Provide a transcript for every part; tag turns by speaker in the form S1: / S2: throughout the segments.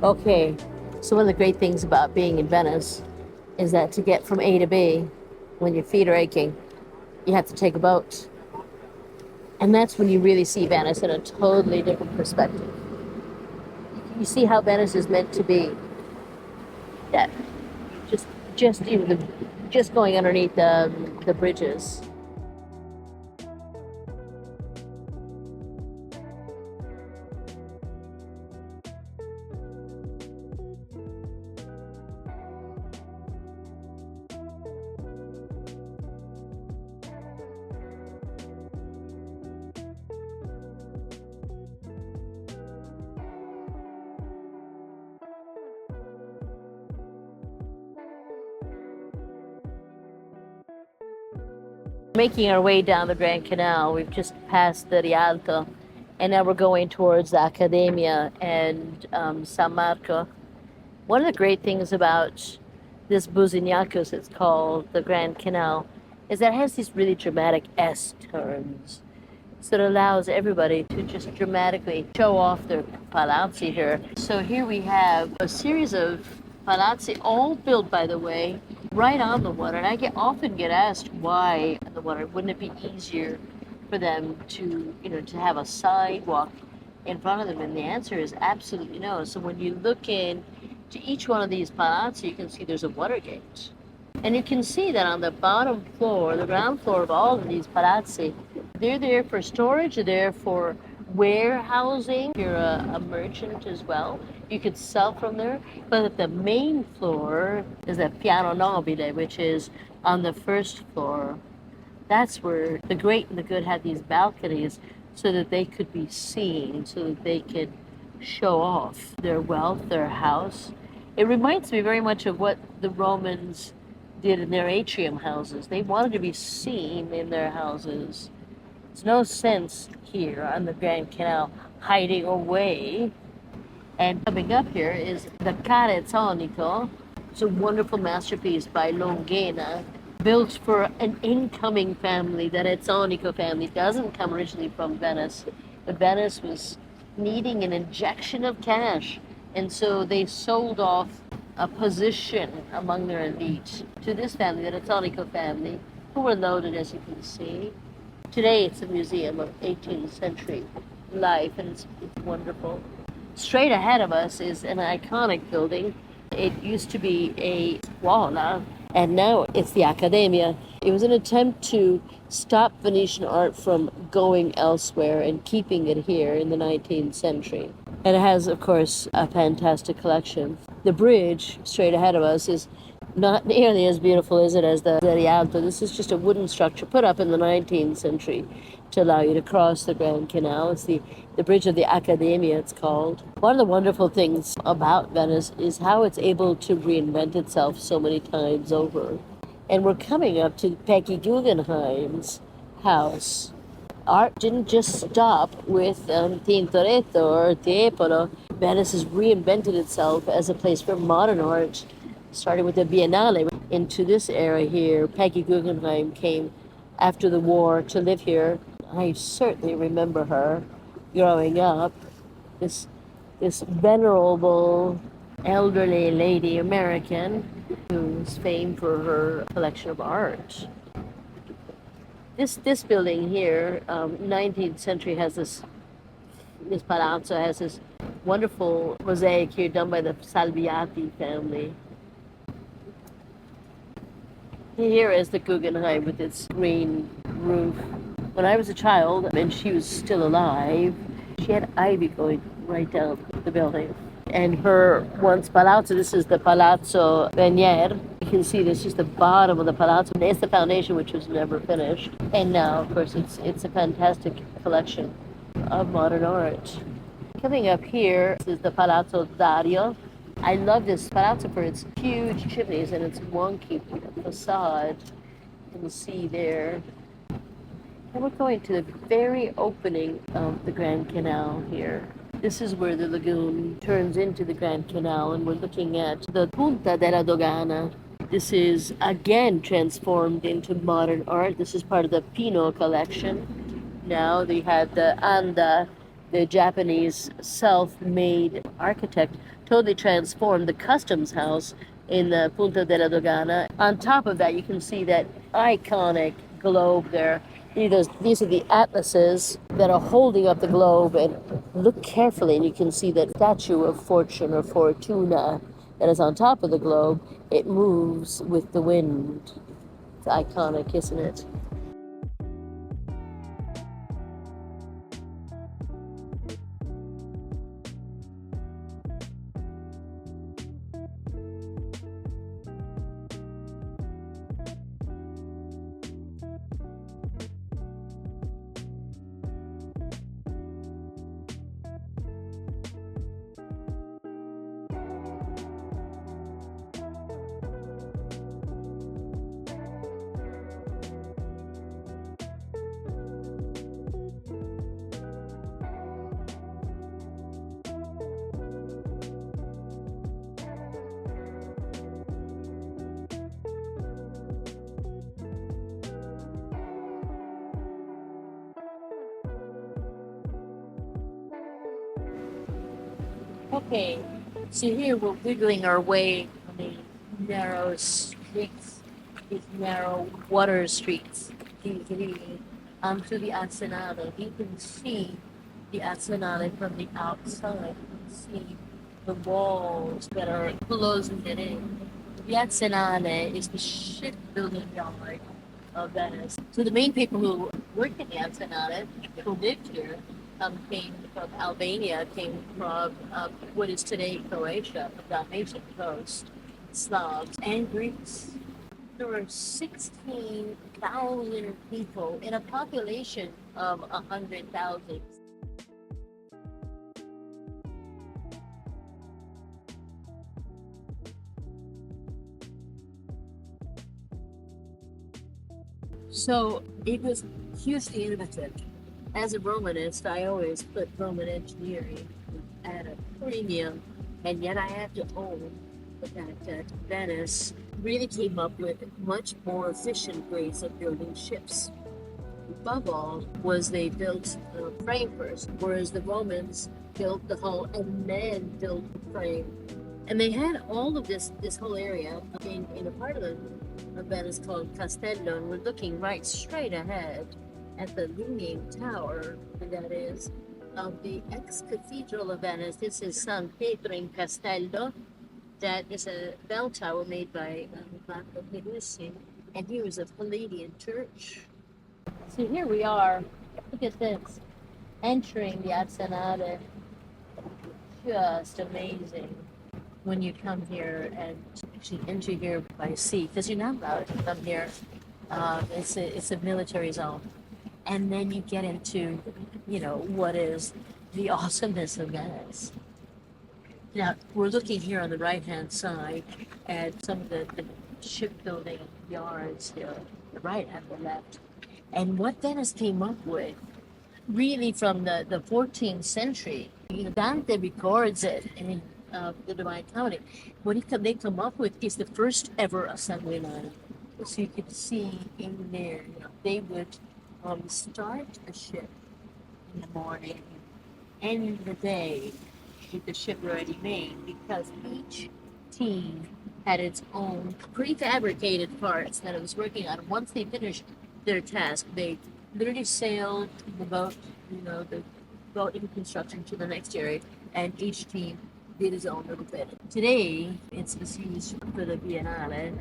S1: Okay, so one of the great things about being in Venice is that to get from A to B, when your feet are aching, you have to take a boat. And that's when you really see Venice in a totally different perspective. You see how Venice is meant to be. That just just even the just going underneath the bridges. Making our way down the Grand Canal, we've just passed the Rialto, and now we're going towards the Accademia and San Marco. One of the great things about this Busignacos, it's called the Grand Canal, is that it has these really dramatic S turns. So it allows everybody to just dramatically show off their palazzi here. So here we have a series of palazzi, all built, by the way, right on the water. And often get asked why on the water. Wouldn't it be easier for them to, to have a sidewalk in front of them? And the answer is absolutely no. So when you look in to each one of these palazzi, you can see there's a water gate. And you can see that on the bottom floor, the ground floor of all of these palazzi, they're there for storage, they're there for warehousing. If you're a merchant as well, you could sell from there. But at the main floor is the piano nobile, which is on the first floor. That's where the great and the good had these balconies so that they could be seen, so that they could show off their wealth, their house. It reminds me very much of what the Romans did in their atrium houses. They wanted to be seen in their houses. There's no sense here on the Grand Canal hiding away. And coming up here is the Carezzonico. It's a wonderful masterpiece by Longhena, built for an incoming family. The Rezzonico family doesn't come originally from Venice. But Venice was needing an injection of cash, and so they sold off a position among their elite to this family, the Rezzonico family, who were loaded, as you can see. Today it's a museum of 18th century life, and it's wonderful. Straight ahead of us is an iconic building. It used to be a scuola, and now it's the Accademia. It was an attempt to stop Venetian art from going elsewhere and keeping it here in the 19th century. And it has, of course, a fantastic collection. The bridge straight ahead of us is not nearly as beautiful, is it, as the Rialto. This is just a wooden structure put up in the 19th century to allow you to cross the Grand Canal. It's the bridge of the Accademia, it's called. One of the wonderful things about Venice is how it's able to reinvent itself so many times over. And we're coming up to Peggy Guggenheim's house. Art didn't just stop with Tintoretto or Tiepolo. Venice has reinvented itself as a place for modern art, starting with the Biennale. Into this era here, Peggy Guggenheim came after the war to live here. I certainly remember her growing up. This venerable elderly lady American who's famed for her collection of art. This building here, 19th century, has this palazzo has this wonderful mosaic here done by the Salviati family. Here is the Guggenheim with its green roof. When I was a child and she was still alive, she had ivy going right down the building. And her once palazzo, this is the Palazzo Venier. You can see this is the bottom of the palazzo. It's the foundation, which was never finished. And now, of course, it's a fantastic collection of modern art. Coming up here is the Palazzo Dario. I love this palazzo for its huge chimneys and its wonky facade. You can see there. And we're going to the very opening of the Grand Canal here. This is where the lagoon turns into the Grand Canal, and we're looking at the Punta della Dogana. This is again transformed into modern art. This is part of the Pino collection. Now they had the Anda, the Japanese self-made architect, totally transformed the customs house in the Punta della Dogana. On top of that, you can see that iconic globe there. These are the atlases that are holding up the globe, and look carefully and you can see that statue of Fortune or Fortuna that is on top of the globe. It moves with the wind. It's iconic, isn't it? Okay, so here we're wiggling our way on the narrow streets, these narrow water streets, to the Arsenale. You can see the Arsenale from the outside. You can see the walls that are closing it in. The Arsenale is the shipbuilding yard of Venice. So the main people who worked in the Arsenale, who lived here, came from Albania, came from what is today Croatia, the Dalmatian coast, Slavs, and Greeks. There were 16,000 people in a population of 100,000. So it was hugely innovative. As a Romanist, I always put Roman engineering at a premium, and yet I have to own the fact that Venice really came up with much more efficient ways of building ships. Above all, was they built the frame first, whereas the Romans built the hull and then built the frame. And they had all of this whole area in a part of Venice called Castello, and we're looking right straight ahead at the leaning tower, that is, of the ex-cathedral of Venice. This is San Pietro in Castello. That is a bell tower made by Venetian, and here is a Palladian church. So here we are, look at this, entering the Arsenale. Just amazing when you come here and actually enter here by sea, because you're not allowed to come here. It's a military zone. And then you get into, what is the awesomeness of Venice. Now, we're looking here on the right-hand side at some of the shipbuilding yards here, the right and the left. And what Venice came up with, really from the 14th century, Dante records it in the Divine Comedy. What they come up with is the first ever assembly line. So you could see in there, they would start a ship in the morning, end the day with the ship already made, because each team had its own prefabricated parts that it was working on. Once they finished their task, they literally sailed the boat, the boat in construction to the next area, and each team did his own little bit. Today, it's used for the Biennale.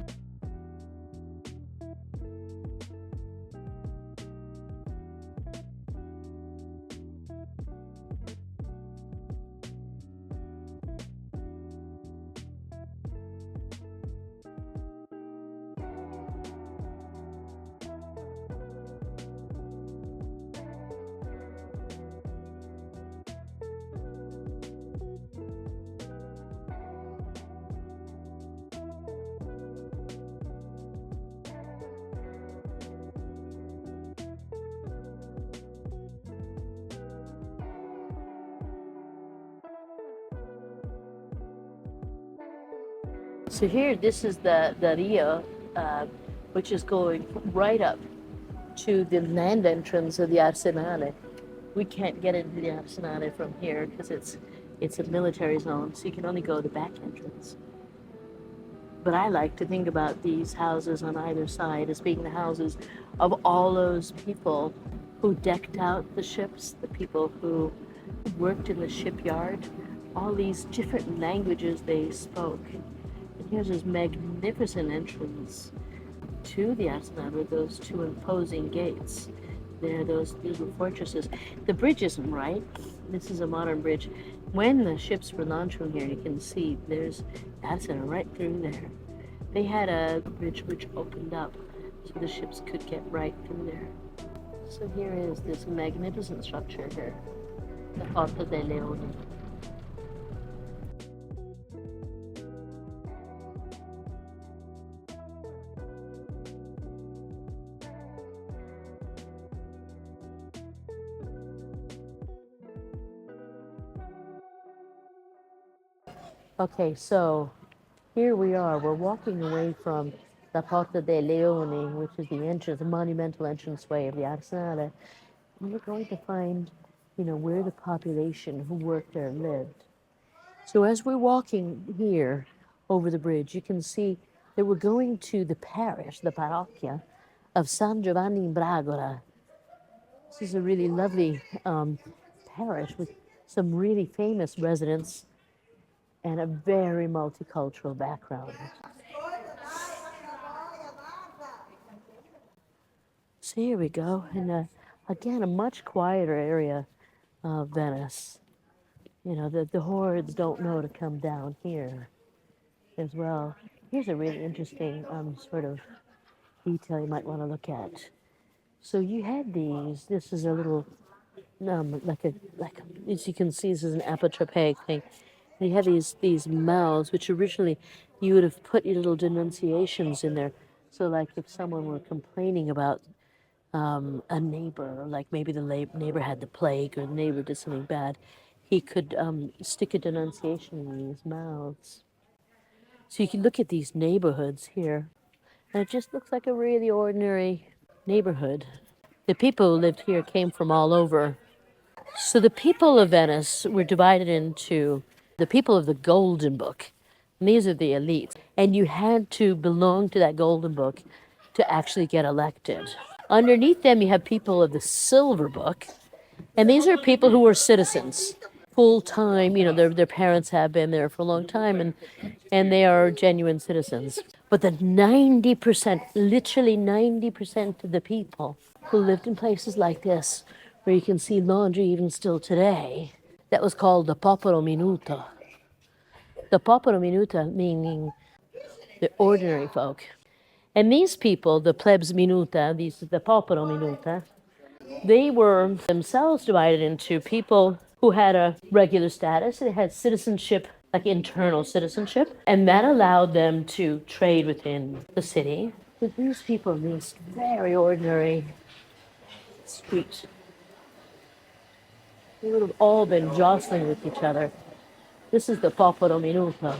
S1: So here, this is the Rio, which is going right up to the land entrance of the Arsenale. We can't get into the Arsenale from here because it's It's a military zone, so you can only go the back entrance. But I like to think about these houses on either side as being the houses of all those people who decked out the ships, the people who worked in the shipyard, all these different languages they spoke. And here's this magnificent entrance to the Arsenale with those two imposing gates. There are those little fortresses. The bridge isn't right. This is a modern bridge. When the ships were launched from here, you can see there's Arsenale right through there. They had a bridge which opened up so the ships could get right through there. So here is this magnificent structure here, the Porta dei Leoni. Okay, so here we are. We're walking away from the Porta dei Leoni, which is the entrance, the monumental entranceway of the Arsenale. And we're going to find, where the population who worked there lived. So as we're walking here over the bridge, you can see that we're going to the parish, the parrocchia of San Giovanni in Bragora. This is a really lovely parish with some really famous residents and a very multicultural background. So here we go, and again, a much quieter area of Venice. The hordes don't know to come down here as well. Here's a really interesting sort of detail you might want to look at. So you had these. This is a little, as you can see, this is an apotropaic thing. And you have these mouths, which originally you would have put your little denunciations in there. So, like if someone were complaining about a neighbor, like maybe the neighbor had the plague or the neighbor did something bad, he could stick a denunciation in these mouths. So you can look at these neighborhoods here, and it just looks like a really ordinary neighborhood. The people who lived here came from all over. So the people of Venice were divided into the people of the Golden Book. And these are the elites. And you had to belong to that Golden Book to actually get elected. Underneath them, you have people of the Silver Book. And these are people who were citizens, full time. Their parents have been there for a long time, and they are genuine citizens. But the 90%, literally 90% of the people who lived in places like this, where you can see laundry even still today, that was called the popolo minuto. The popolo minuta meaning the ordinary folk. And these people, the plebs minuta, the popolo minuta, they were themselves divided into people who had a regular status. They had citizenship, like internal citizenship, and that allowed them to trade within the city. But these people in these very ordinary streets, they would have all been jostling with each other. This is the popolo minuto.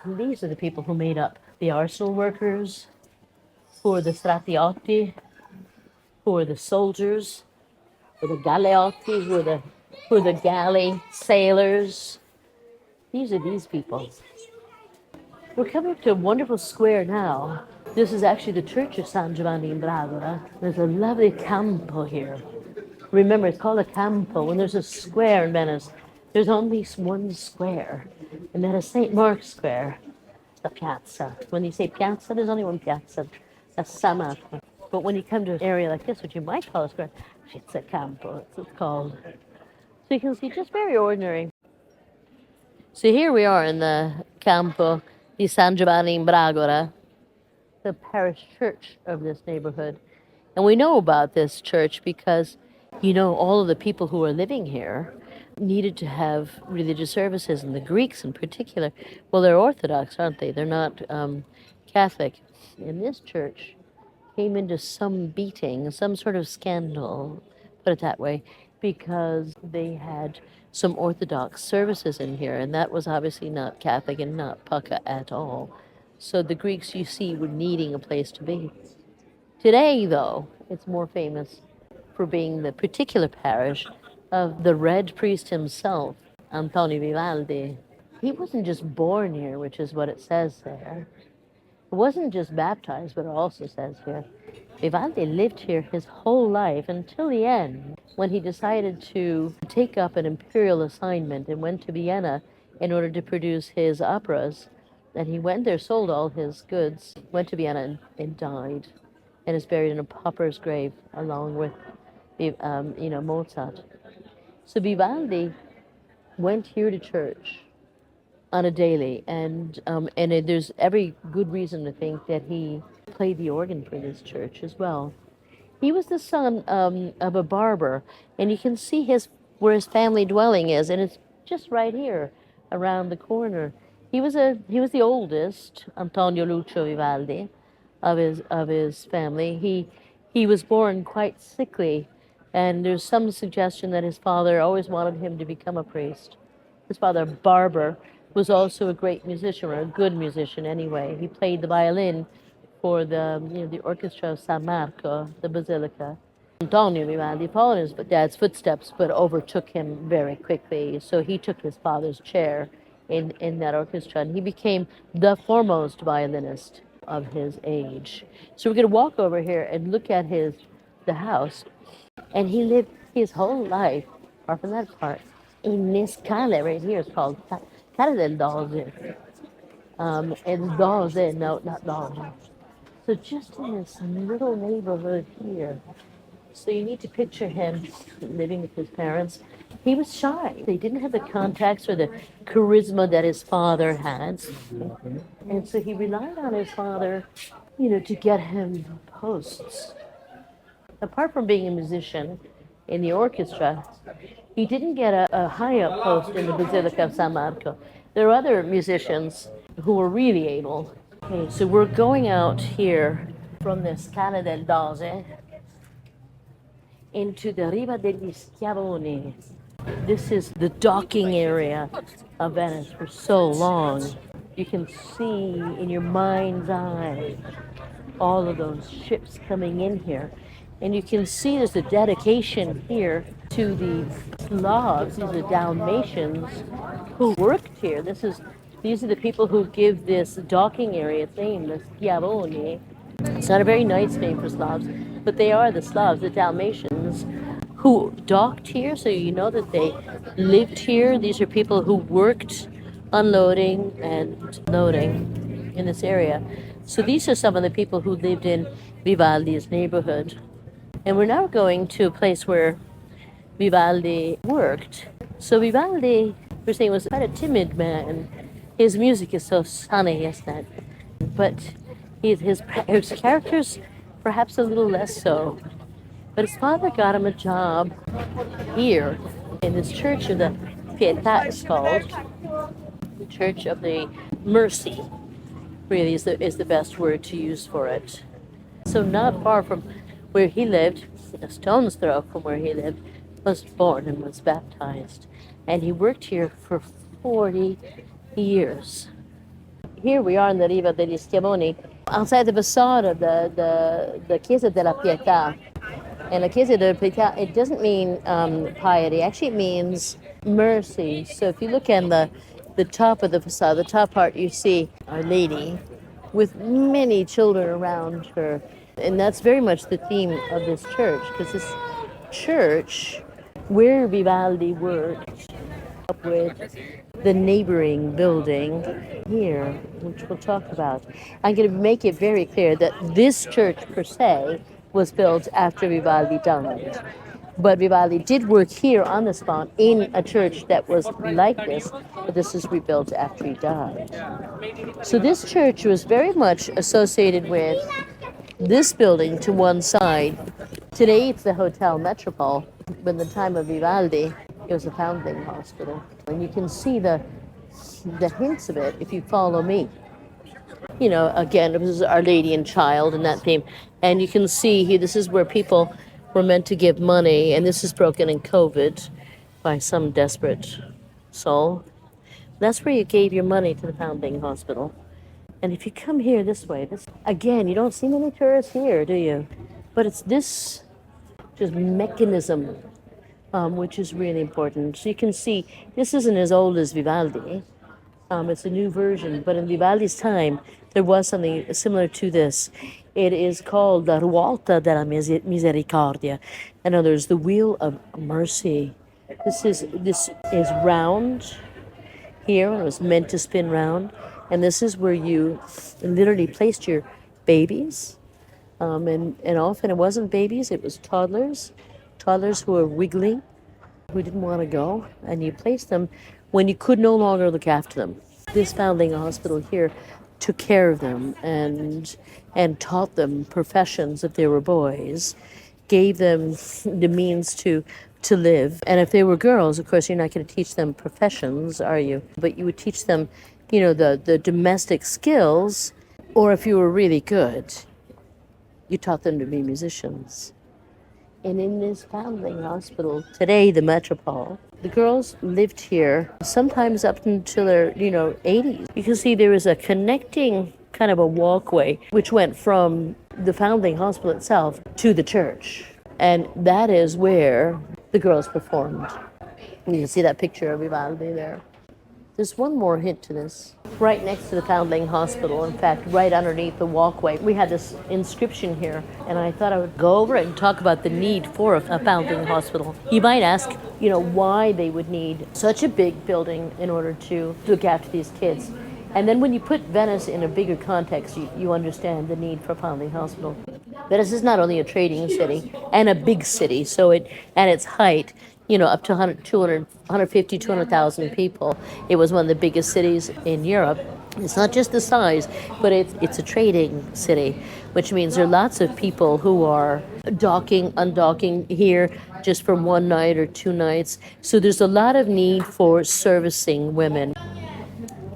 S1: And these are the people who made up the arsenal workers, who are the stratiotti, who are the soldiers, who are the galeotti, who are the galley sailors. These are these people. We're coming up to a wonderful square now. This is actually the church of San Giovanni in Bragora. There's a lovely campo here. Remember, it's called a campo. When there's a square in Venice, there's only one square, and that is St. Mark's Square, the piazza. When you say piazza, there's only one piazza. That's San Marco. But when you come to an area like this, which you might call a square, it's a campo, it's called. So you can see just very ordinary. So here we are in the Campo di San Giovanni in Bragora, the parish church of this neighborhood. And we know about this church because, all of the people who are living here needed to have religious services, and the Greeks in particular. Well, they're Orthodox, aren't they? They're not Catholic. And this church came into some beating, some sort of scandal, put it that way, because they had some Orthodox services in here, and that was obviously not Catholic and not Pucca at all. So the Greeks, you see, were needing a place to be. Today, though, it's more famous for being the particular parish of the Red Priest himself, Antonio Vivaldi. He wasn't just born here, which is what it says there. He wasn't just baptized, but it also says here. Vivaldi lived here his whole life until the end, when he decided to take up an imperial assignment and went to Vienna in order to produce his operas. And he went there, sold all his goods, went to Vienna and died, and is buried in a pauper's grave along with, Mozart. So Vivaldi went here to church on a daily, and there's every good reason to think that he played the organ for this church as well. He was the son of a barber, and you can see where his family dwelling is, and it's just right here, around the corner. He was the oldest, Antonio Lucio Vivaldi, of his family. He was born quite sickly, and there's some suggestion that his father always wanted him to become a priest. His father, Barber, was also a great musician, or a good musician anyway. He played the violin for the orchestra of San Marco, the basilica. Antonio Vivaldi followed his dad's footsteps, but overtook him very quickly. So he took his father's chair in that orchestra, and he became the foremost violinist of his age. So we're going to walk over here and look at the house, and he lived his whole life, apart from that part, in this calle right here. It's called Calle del Doge. And Doge, no, not Doge. So just in this little neighborhood here. So you need to picture him living with his parents. He was shy. He didn't have the contacts or the charisma that his father had. And so he relied on his father, to get him posts. Apart from being a musician in the orchestra, he didn't get a high-up post in the Basilica of San Marco. There are other musicians who were really able. Okay, so we're going out here from the Scala del Doge into the Riva degli Schiavoni. This is the docking area of Venice for so long. You can see in your mind's eye all of those ships coming in here. And you can see there's a dedication here to the Slavs, these are Dalmatians, who worked here. These are the people who give this docking area its name, the Schiavoni. It's not a very nice name for Slavs, but they are the Slavs, the Dalmatians, who docked here, so you know that they lived here. These are people who worked unloading and loading in this area. So these are some of the people who lived in Vivaldi's neighborhood. And we're now going to a place where Vivaldi worked. So Vivaldi, we're saying, was quite a timid man. His music is so sunny, isn't it? But his character's perhaps a little less so. But his father got him a job here in this church of the Pietà, it's called. The Church of the Mercy, really is the best word to use for it. So not far from where he lived, a stone's throw from where he lived, was born and was baptized. And he worked here for 40 years. Here we are in the Riva degli Schiavoni, outside the facade of the Chiesa della Pietà. And la Chiesa della Pietà, it doesn't mean piety, actually it means mercy. So if you look at the top of the facade, the top part, you see Our Lady with many children around her. And that's very much the theme of this church, because this church, where Vivaldi worked, up with the neighboring building here, which we'll talk about. I'm going to make it very clear that this church per se was built after Vivaldi died. But Vivaldi did work here on the spot in a church that was like this, but this is rebuilt after he died. So this church was very much associated with this building to one side. Today it's the Hotel Metropole, but in the time of Vivaldi, it was a foundling hospital. And you can see the hints of it if you follow me. Again, it was Our Lady and Child and that theme. And you can see here, this is where people were meant to give money, and this is broken in COVID by some desperate soul. That's where you gave your money to the foundling hospital. And if you come here this way, again, you don't see many tourists here, do you? But it's this just mechanism which is really important. So you can see this isn't as old as Vivaldi. It's a new version, but in Vivaldi's time, there was something similar to this. It is called La Ruota della Misericordia. In other words, the wheel of mercy. This is round here, and it was meant to spin round. And this is where you literally placed your babies. And often it wasn't babies, it was toddlers who were wiggling, who didn't want to go, and you placed them when you could no longer look after them. This foundling hospital here took care of them and taught them professions if they were boys, gave them the means to live. And if they were girls, of course, you're not going to teach them professions, are you? But you would teach them, the domestic skills, or if you were really good, you taught them to be musicians. And in this foundling hospital, today the Metropole, the girls lived here sometimes up until their, 80s. You can see there is a connecting kind of a walkway which went from the foundling hospital itself to the church. And that is where the girls performed. You can see that picture of Vivaldi there. There's one more hint to this. Right next to the Foundling Hospital, in fact, right underneath the walkway, we had this inscription here, and I thought I would go over it and talk about the need for a Foundling Hospital. You might ask, why they would need such a big building in order to look after these kids. And then when you put Venice in a bigger context, you understand the need for a Foundling Hospital. Venice is not only a trading city and a big city, so at its height, up to 150, 200,000 people. It was one of the biggest cities in Europe. It's not just the size, but it's a trading city, which means there are lots of people who are undocking here just for one night or 2 nights. So there's a lot of need for servicing women.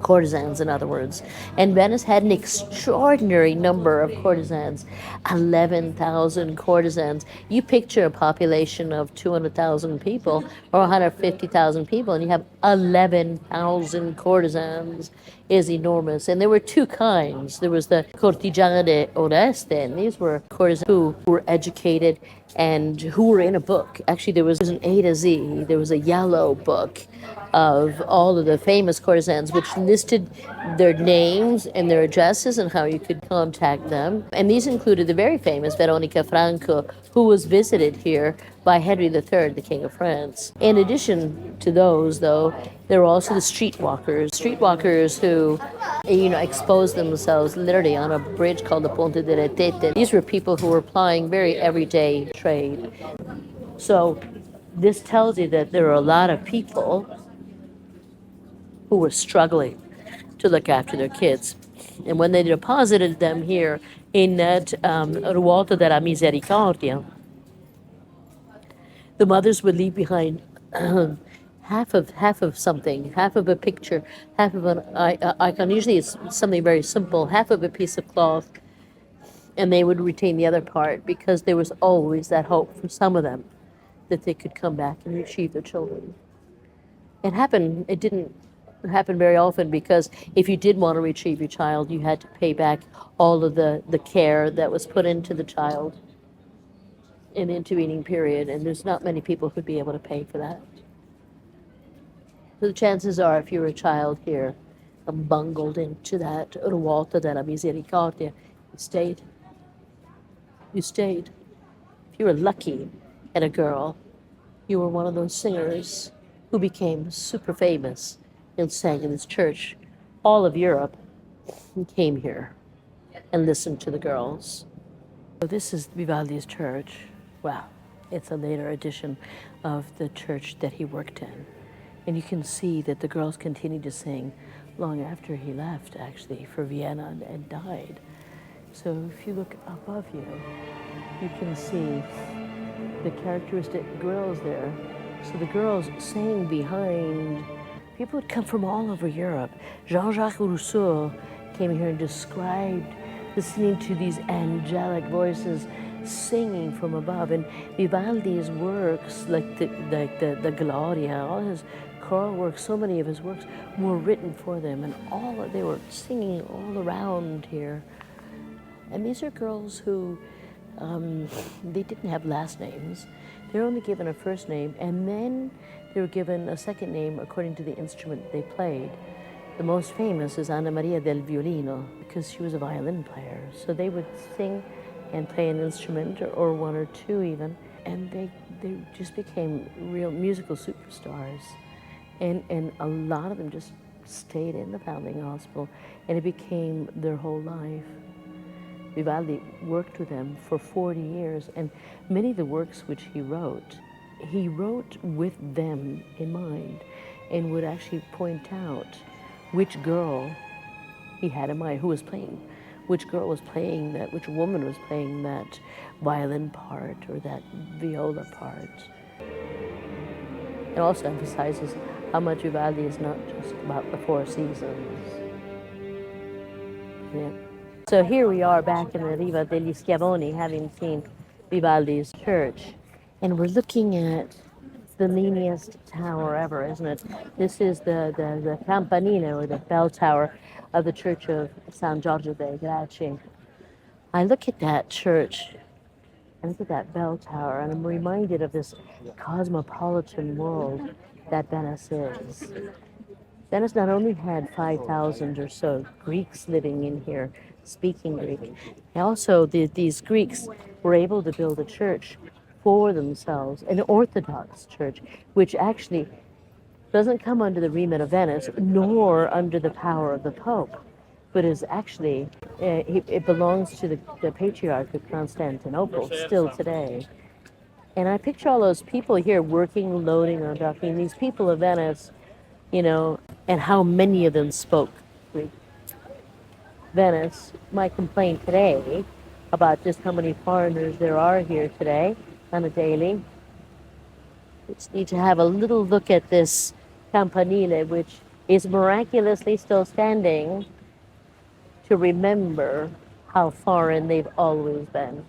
S1: Courtesans, in other words. And Venice had an extraordinary number of courtesans, 11,000 courtesans. You picture a population of 200,000 people or 150,000 people, and you have 11,000 courtesans. Is enormous. And there were 2 kinds. There was the cortigiane oneste, and these were courtesans who were educated and who were in a book. Actually, there was an A to Z. There was a yellow book of all of the famous courtesans, which listed their names and their addresses and how you could contact them. And these included the very famous Veronica Franco, who was visited here by Henry III, the King of France. In addition to those, though, there were also the streetwalkers who, exposed themselves literally on a bridge called the Ponte delle Tette. These were people who were plying very everyday trade. So this tells you that there are a lot of people who were struggling to look after their kids. And when they deposited them here in that Ruota della Misericordia, the mothers would leave behind half of something, half of a picture, half of an icon. Usually it's something very simple, half of a piece of cloth, and they would retain the other part because there was always that hope for some of them that they could come back and retrieve their children. It didn't happen very often, because if you did want to retrieve your child, you had to pay back all of the care that was put into the child in the intervening period, and there's not many people who'd be able to pay for that. So the chances are, if you were a child here and bungled into that Ruota della Misericordia, you stayed. You stayed. If you were lucky and a girl, you were one of those singers who became super famous and sang in this church. All of Europe came here and listened to the girls. So this is Vivaldi's church. Wow, it's a later edition of the church that he worked in. And you can see that the girls continued to sing long after he left, actually, for Vienna and died. So if you look above you, you can see the characteristic grills there. So the girls sang behind. People would come from all over Europe. Jean-Jacques Rousseau came here and described listening to these angelic voices singing from above. And Vivaldi's works, like the Gloria, all his choral works, so many of his works were written for them, and they were singing all around here. And these are girls who, they didn't have last names. They're only given a first name, and then they were given a second name according to the instrument they played. The most famous is Anna Maria del Violino, because she was a violin player. So they would sing and play an instrument, or one or two even, and they just became real musical superstars. And a lot of them just stayed in the foundling hospital, and it became their whole life. Vivaldi worked with them for 40 years, and many of the works which he wrote with them in mind, and would actually point out which girl he had in mind, who was playing, which girl was playing that, which woman was playing that violin part or that viola part. It also emphasizes how much Vivaldi is not just about the four seasons. Yeah. So here we are back in the Riva degli Schiavoni, having seen Vivaldi's church, and we're looking at the leaniest tower ever, isn't it? This is the campanile, or the bell tower, of the church of San Giorgio dei Greci. I look at that church, and look at that bell tower, and I'm reminded of this cosmopolitan world that Venice is. Venice not only had 5,000 or so Greeks living in here, speaking Greek, also these Greeks were able to build a church for themselves, an Orthodox church, which actually doesn't come under the remit of Venice, nor under the power of the Pope, but is actually, it belongs to the Patriarch of Constantinople still today. And I picture all those people here working, loading, undocking, these people of Venice, you know, and how many of them spoke Greek. Venice, my complaint today about just how many foreigners there are here today on a daily. We just need to have a little look at this campanile, which is miraculously still standing, to remember how foreign they've always been.